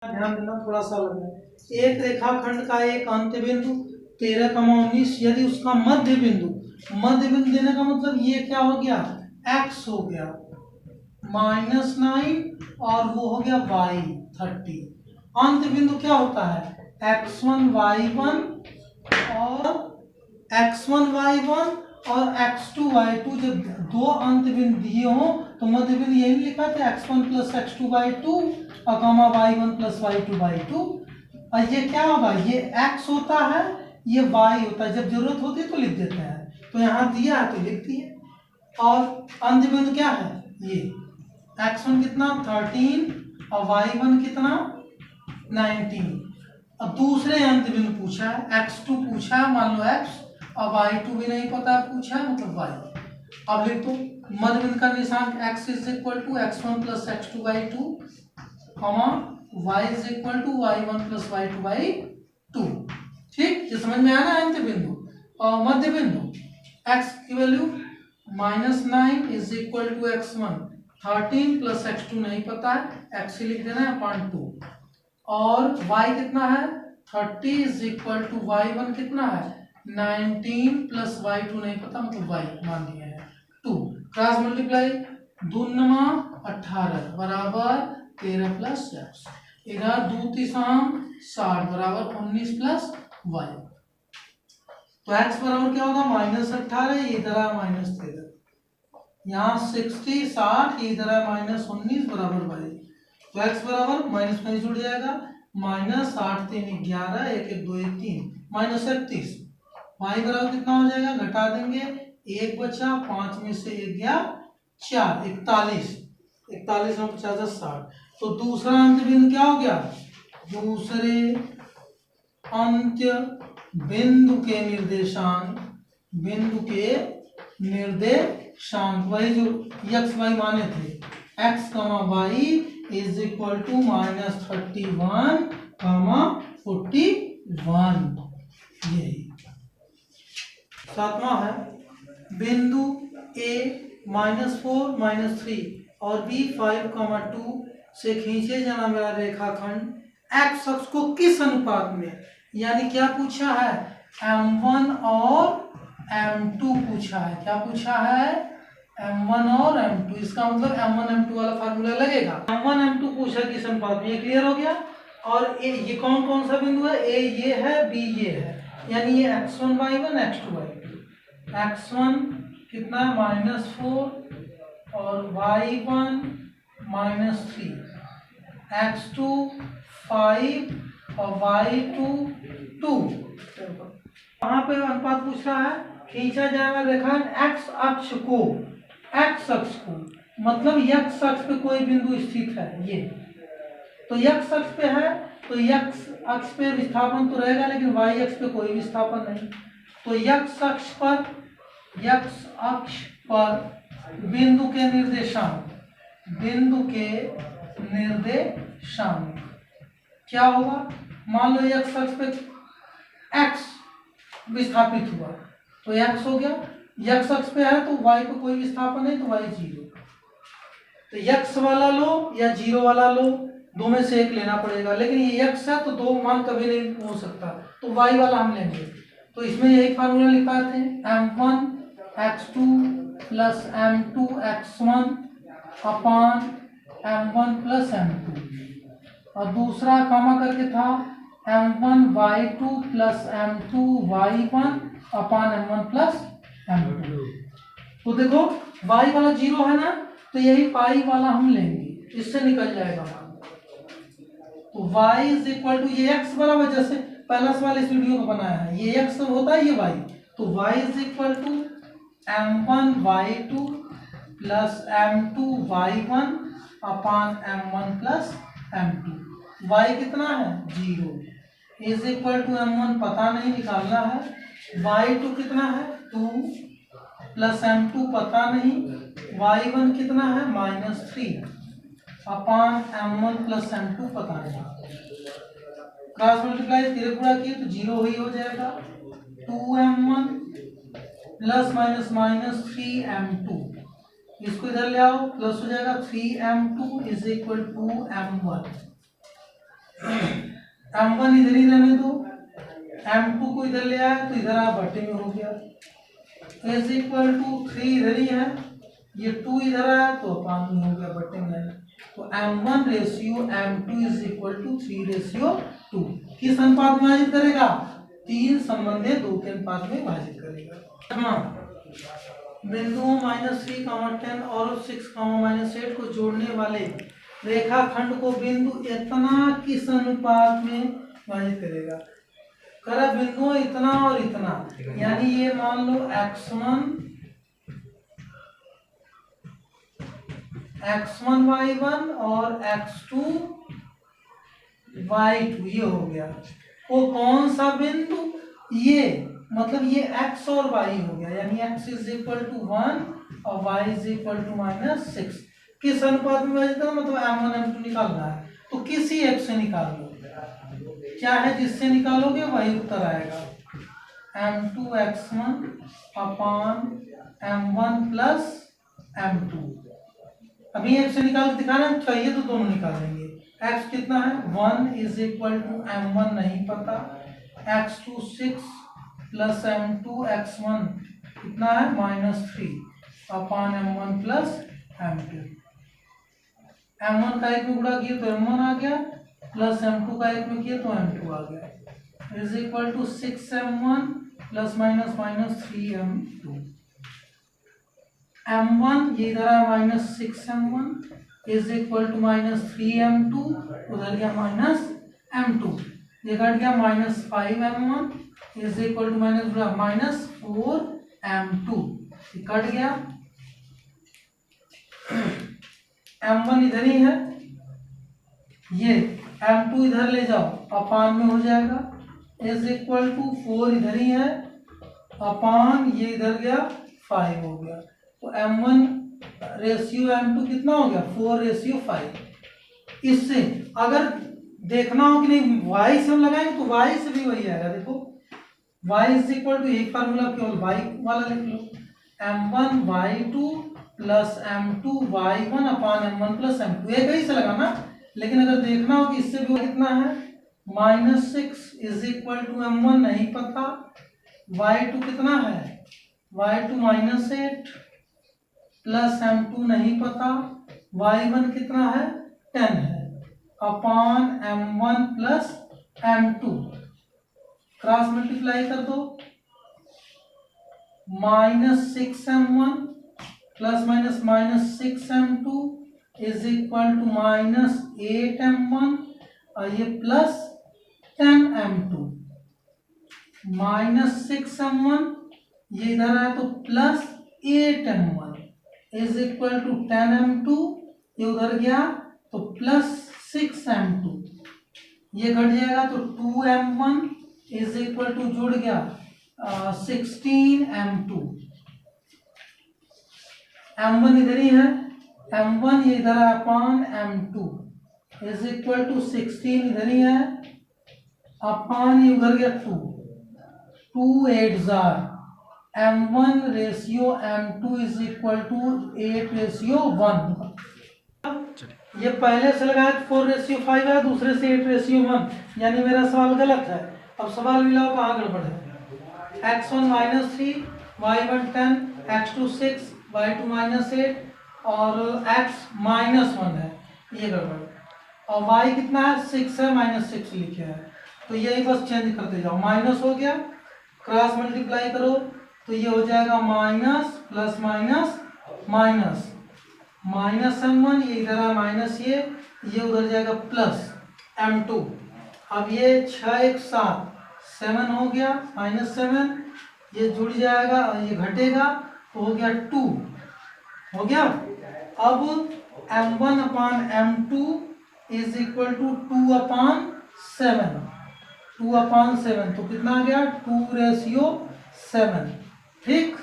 ध्यान देना थोड़ा सा लग रहा है। एक रेखाखंड का एक अंत बिंदु 13,19 यदि उसका मध्य बिंदु देने का मतलब ये क्या हो गया, x हो गया -9 और वो हो गया y 30। अंत बिंदु क्या होता है, x1 y1 और x1 y1 और x2 y2। जब दो अंत बिंदु दिए हो तो मध्य बिंदु यही लिखा था x1 + x2 y2 और y1 + y2 y2। और ये क्या होगा, ये x होता है, ये y होता है। जब जरूरत होती है तो लिख देते हैं, तो यहाँ दिया है तो लिख दिए। और अंत बिंदु क्या है, ये x1 कितना 13 और y1 कितना 19। अब दूसरे अंत बिंदु पूछा है, x2 पूछा है, मान लो x, और y2 भी नहीं पता पूछा है, मतलब y। अब लिख दो मध्य बिंदु का निशान x = x1 + x2 y2, y = y1 + y2 y2। ठीक, ये समझ में आया ना। अंत बिंदु और मध्य बिंदु x की वैल्यू -9 = x1, 13 + x2 नहीं पता है, x लिख देना है अपॉन 2। और y कितना है 30 = y1 कितना है 19 + y2 नहीं पता, मतलब y मान दिया है 2। क्रॉस मल्टीप्लाई 2 9 18 बराबर 13 + x, इधर 2 3 60 बराबर 19 + y। तो x बराबर क्या होगा -18, इधर है -13, यहाँ 60 60 इधर है -19 बराबर y। तो x बराबर माइनस में जुड़ जाएगा, -8 3 11 1 1 2 1 3 -31। y बराबर कितना हो जाएगा, घटा देंगे, 1 बचा, 5 में से 1 गया 4, 41 41 में 50 60। तो दूसरा अंत बिंदु क्या हो गया, दूसरे अंत बिंदु के निर्देशांक वही जो x y माने थे, x, y = -31, 41। यही सातवां है, बिंदु a -4 -3 और b 5, 2 से खींचे जाने वाला रेखाखंड x अक्ष को किस अनुपात में, यानी क्या पूछा है, m1 और m2 पूछा है। क्या पूछा है, m1 और m2। इसका मतलब m1 m2 वाला फार्मूला लगेगा। m1 m2 पूछा किस अनुपात में, ये क्लियर हो गया। और ये कौन कौन सा बिंदु है, a ये है, b ये है, यानी ये x1 y1 x2 y2। x1 कितना -4 और y1 -3, x2 5 और y2 2। वहां पे अनुपात पूछ रहा है, खींचा जाएगा रेखाखंड x अक्ष को, मतलब x अक्ष पे कोई बिंदु स्थित है, ये तो x अक्ष पे है, तो x अक्ष पे विस्थापन तो रहेगा, लेकिन y अक्ष पे कोई विस्थापन नहीं। तो x अक्ष पर बिंदु के निर्देशांक क्या होगा, मान लो x अक्ष पे x विस्थापित हुआ तो x हो गया, x अक्ष पे है तो y पे कोई विस्थापन नहीं तो y 0। तो x वाला लो या 0 वाला लो, दो में से एक लेना पड़ेगा, लेकिन ये x है तो दो मान कभी नहीं हो सकता, तो y वाला हम लेंगे। तो इसमें यही फार्मूला लिखा थे, m1 x2 + m2 x1 upon m1 + m2। और दूसरा कामा करके था m1 y2 + m2 y1 upon m1 + m2। तो देखो y वाला 0 है ना, तो यही पाई वाला हम लेंगे, इससे निकल जाएगा। तो y = ये x बराबर, जैसे पहला सवाल इस वीडियो को बनाया है, ये x होता है, ये y। तो y = m1 y2 + m2 y1 upon m1 + m2। y कितना है 0, = m1 पता नहीं, निकालना है। y2 कितना है 2 + m2 पता नहीं, y1 कितना है -3 अपॉन m1 + m2 पता नहीं। क्रॉस मल्टीप्लाई तेरे पूरा किए तो 0 ही हो जाएगा, 2m1 ± -3m2। इसको इधर ले आओ, प्लस हो जाएगा 3m2 = m1। M1 इधर ही रहने दो, M2 को इधर ले आया तो इधर आ बटे में हो गया, इज इक्वल टू 3 इधर ही है, ये 2 इधर आया तो अपान में हो गया बटे में। तो M1 ratio M2 is equal to 3:2। किस अनुपात में विभाजित करेगा? 3 संबंधित 2 के अनुपात में विभाजित करेगा। हाँ, बिंदुओं -3, 10 और 6, -8 को जोड़ने वाले रेखाखंड को बिंदु इतना किस अनुपात में विभाजित करेगा? करा बिंदुओं इतना और इतना, यानी ये मान लो x1 y1 और x2 y2 ये हो गया। वो कौन सा बिंदु? ये मतलब ये x और y हो गया, यानी x इज इक्वल टू 1 और y इज इक्वल टू -6। किस अनुपात में विभाजित करना? मतलब M1 M2 निकालना है तो किसी एक से निकाल लो, क्या है जिससे निकालोगे वही उत्तर आएगा। M2 x1 अपान M1 प्लस M2। अभी एक से निकाल दिखाना चाहिए तो दोनों निकाल लेंगे। x कितना है? 1 इज इक्वल टू M1 नहीं पता, x2 6 प्लस M2 x1 कितना है? -3 अपान M1 प्लस M2। M1 का एक में गुणा किया तो M1 आ गया, प्लस M2 का एक में किया तो M2 आ गया, is equal to 6M1 plus minus 3M2। M1 ये इधर है -6M1 is equal to -3M2, उधर गया -M2, ये कट गया -5M1 is equal to -4M2, ये कट गया। M1 इधर ही है, ये M2 इधर ले जाओ अपान में हो जाएगा, इज इक्वल टू 4 इधर ही है अपान ये इधर गया 5 हो गया। तो M1 रेशियो M2 कितना हो गया? 4:5। इससे अगर देखना हो कि नहीं y से हम लगाएंगे तो y से भी वही आएगा। देखो y इज इक्वल टू एक फार्मूला केवल y वाला लिख लो, M1 y2 plus M2 y1 अपान M1 प्लस M2, एक ही से लगाना। लेकिन अगर देखना हो कि इससे भी कितना है -6 इज इक्वल टू M1 नहीं पता, y2 कितना है? y2 -8 प्लस M2 नहीं पता, y1 कितना है? 10 है अपान M1 plus M2, cross multiply कर दो, -6M1 plus minus -6M2 is equal to -8M1 और ये प्लस 10M2, -6M1 ये इधर आया तो plus 8M1 is equal to 10M2, ये उधर गया तो प्लस 6M2, ये घट जाएगा तो 2M1 इज इक्वल टू जुड़ गया 16M2। M1 इधर ही है, M1 ये इधर है अपान M2 इज इक्वल टू 16 इधर ही है अपान ये उधर गया 2 8 M1 ratio M2 is equal to 8:1। ये पहले से लगाया 4:5 है, दूसरे से 8:1, यानी मेरा सवाल गलत है। अब सवाल मिलाओ कहाँ गड़बड़ है? x1 -3 y1 10 x2 6 y2 -8 और x -1 है, ये गड़बड़। और y कितना है? 6 है, -6 लिखे है, तो यही बस चेंज करते जाओ। माइनस हो गया, क्रॉस मल्टीप्लाई करो तो ये हो जाएगा माइनस प्लस माइनस -M1 ये इधर है माइनस ये उधर जाएगा प्लस M2। अब ये 6 1 7 हो गया -7, ये जुड़ जाएगा और ये घटेगा तो हो गया 2 हो गया। अब M1 upon M2 is equal to 2/7, 2/7 तो कितना आ गया? 2:7। ठीक,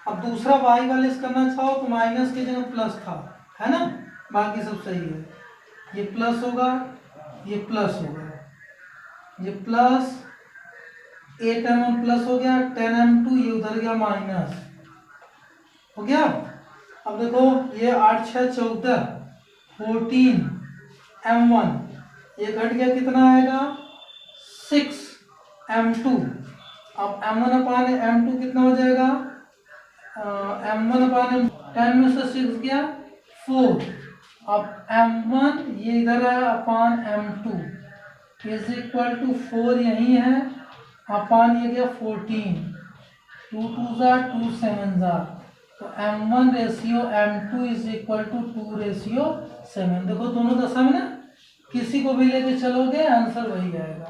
अब दूसरा y वाले से करना चाहो तो माइनस की जगह प्लस था, है ना, बाकी सब सही है। ये प्लस होगा, ये प्लस होगा, ये प्लस 8M1 प्लस हो गया 10M2, ये उधर गया माइनस हो गया। अब देखो ये 8 6 14 14M1 ये घट गया कितना आएगा? 6m2। अब m1 अपान m2 कितना हो जाएगा, m1 अपान 10 में से 6 गया 4। अब m1 ये इधर है अपान m2 इज इक्वल टू 4 यही है अपान ये गया 14, 2 2 ज़ा 2 7 ज़ा, तो m1 ratio m2 is equal to 2 ratio 7। देखो दोनों दशा में ना किसी को भी लेके चलोगे आंसर वही आएगा।